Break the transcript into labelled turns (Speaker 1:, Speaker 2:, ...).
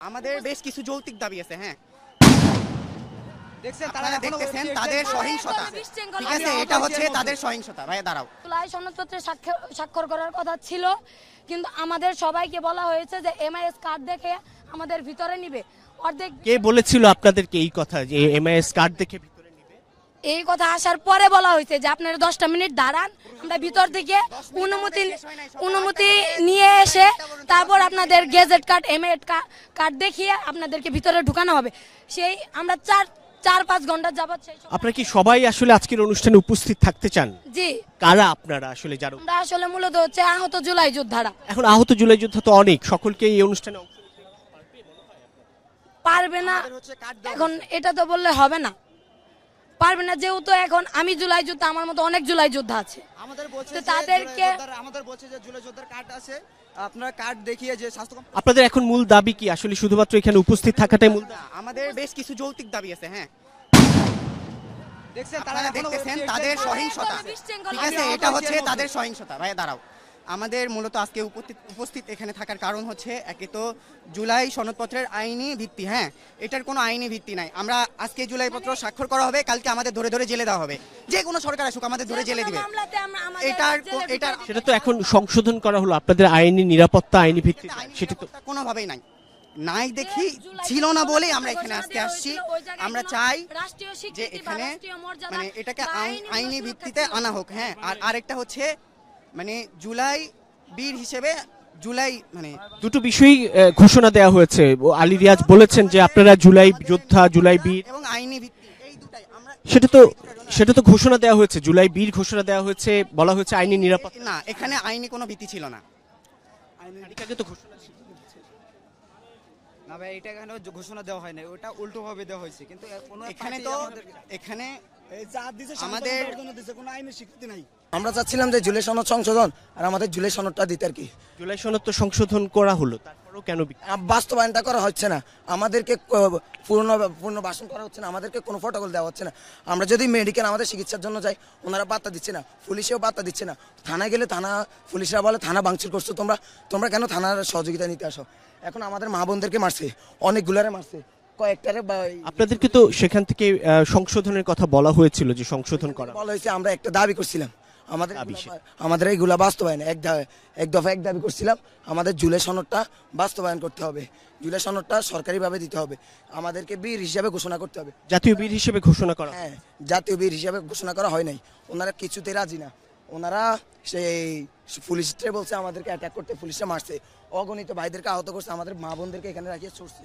Speaker 1: আমাদের বেশ কিছু যৌক্তিক দাবি আছে। হ্যাঁ,
Speaker 2: দেখছেন
Speaker 1: আপনারা দেখতেছেন তাদের সহিংসতা। ঠিক আছে, এটা হচ্ছে তাদের সহিংসতা। ভাই দাঁড়াও,
Speaker 3: জুলাই সনদপত্রে স্বাক্ষর করার কথা ছিল, কিন্তু আমাদের সবাইকে বলা হয়েছে যে এমআইএস কার্ড দেখে আমাদের ভিতরে নিবে। অর্ধেক
Speaker 4: কে বলেছিল আপনাদেরকে এই কথা যে এমআইএস কার্ড দেখে ভিতরে নেবে?
Speaker 3: এই কথা আসার পরে বলা হয়েছে যে আপনারা 10টা মিনিট দাঁড়ান, আমরা ভিতর থেকে অনুমতি নিয়ে এসে তারপর আপনাদের গেজেট কার্ড এমএড কার্ড দেখিয়ে আপনাদেরকে ভিতরে ঢুকানো হবে। সেই আমরা 4-5 ঘন্টা যাবত সেই
Speaker 4: আপনারা কি সবাই আসলে আজকের অনুষ্ঠানে উপস্থিত থাকতে চান?
Speaker 3: জি,
Speaker 4: কারা আপনারা আসলে যারা?
Speaker 3: আমরা আসলে মূলত হচ্ছে আহত জুলাই যোদ্ধারা।
Speaker 4: এখন আহত জুলাই যোদ্ধা তো অনেক, সকলকে এই অনুষ্ঠানে অংশ নিতে
Speaker 3: পারবে না এখন, এটা তো বললে হবে না, পারবে না, যেহেতু এখন আমি জুলাই যোদ্ধা, আমার মতো অনেক জুলাই যোদ্ধা আছে।
Speaker 2: আমাদের বলছে
Speaker 3: তো
Speaker 2: যে
Speaker 3: তাদেরকে
Speaker 2: আমাদের বলছে যে জুলাই যোদ্ধার কার্ড আছে, আপনারা কার্ড দেখিয়ে যে স্বাস্থ্য
Speaker 4: আপনাদের এখন মূল দাবি কি? আসলে শুধুমাত্র এখানে উপস্থিত থাকাটাই মূল দাবি?
Speaker 1: আমাদের বেশ কিছু যৌক্তিক দাবি আছে। হ্যাঁ,
Speaker 2: দেখছেন
Speaker 1: আপনারা দেখতেছেন তাদের সহিংসতা। ঠিক আছে, এটা হচ্ছে তাদের সহিংসতা। ভাই দাঁড়াও, আমাদের মূলত আজকে উপস্থিত এখানে থাকার কারণ হচ্ছে, একে তো জুলাই সনদপত্রের আইনি ভিত্তি। হ্যাঁ, এটার কোনো আইনি ভিত্তি নাই। আমরা আজকে জুলাই পত্র স্বাক্ষর করা হবে, কালকে আমাদের ধরে ধরে জেলে দেওয়া হবে। যে কোনো সরকার আসুক আমাদের ধরে জেলে দিবে। এটার
Speaker 4: সেটা তো এখন সংশোধন করা হলো, আপনাদের আইনি নিরাপত্তা আইনি ভিত্তি সেটা তো
Speaker 1: কোনোভাবেই নাই দেখি ছিল না বলেই আমরা এখানে আজকে আসছি। আমরা চাই যে এখানে মানে এটাকে আইনি ভিত্তিতে আনা হোক। হ্যাঁ, আর আরেকটা হচ্ছে মানে জুলাই বীর হিসেবে জুলাই মানে
Speaker 4: দুটো বিষয়ই ঘোষণা দেওয়া হয়েছে। আলী রিয়াজ বলেছেন যে আপনারা জুলাই যোদ্ধা, জুলাই বীর
Speaker 1: এবং আইনি ভিত্তি, এই দুটাই আমরা
Speaker 4: সেটা তো ঘোষণা দেওয়া হয়েছে, জুলাই বীর ঘোষণা দেওয়া হয়েছে, বলা হয়েছে আইনি নিরাপত্তা
Speaker 1: না, এখানে আইনি কোনো ভিত্তি ছিল না।
Speaker 4: আগে তো ঘোষণা ছিল।
Speaker 2: না ভাই, এটা এখানে ঘোষণা দেওয়া হয় না, ওটা উল্টো ভাবে দেওয়া হয়েছে। কিন্তু
Speaker 1: এখানে তো এখানে
Speaker 2: আমাদের কোনো আইনি স্বীকৃতি নাই। আমরা চাচ্ছিলাম যে জুলাই সনদ সংশোধন আর আমাদের জুলাই সনদটা দিতে আর কি।
Speaker 4: জুলাই সনদ তো সংশোধন করা হলো, তারপরেও কেন
Speaker 2: বাস্তবায়নটা করা হচ্ছে না? আমাদেরকে পূর্ণ ভাষণ করা হচ্ছে না, আমাদেরকে কোনো প্রটোকল দেওয়া হচ্ছে না। আমরা যদি মেডিকেল আমাদের চিকিৎসার জন্য যাই, ওনারা বার্তা দিচ্ছে না, পুলিশেও বার্তা দিচ্ছে না। থানায় গেলে পুলিশরা বলে থানা ভাঙচুর করছো তোমরা কেন থানার সহযোগিতা নিতে আসো? এখন আমাদের মা বোনদেরকে মারছে, অনেকগুলারে মারছে, কয়েকটারে।
Speaker 4: আপনাদেরকে তো সেখান থেকে সংশোধনের কথা বলা হয়েছিল যে সংশোধন করা
Speaker 2: বলা হয়েছে। আমরা একটা দাবি করছিলাম, আমাদের এইগুলা বাস্তবায়ন এক দফা দাবি করছিলাম, আমাদের জুলাই সনদটা বাস্তবায়ন করতে হবে, জুলাই সনদটা সরকারিভাবে দিতে হবে, আমাদেরকে বীর হিসাবে ঘোষণা করতে হবে।
Speaker 4: জাতীয় বীর হিসেবে ঘোষণা করা।
Speaker 2: হ্যাঁ, জাতীয় বীর হিসাবে ঘোষণা করা হয় নাই। ওনারা কিছুতে রাজি না। ওনারা সেই পুলিশরা বলছে আমাদেরকে অ্যাটাক করতে, পুলিশরা মারছে, অগণিত ভাইদেরকে আহত করছে, আমাদের মা বোনদেরকে এখানে রাখিয়ে ছুটছে।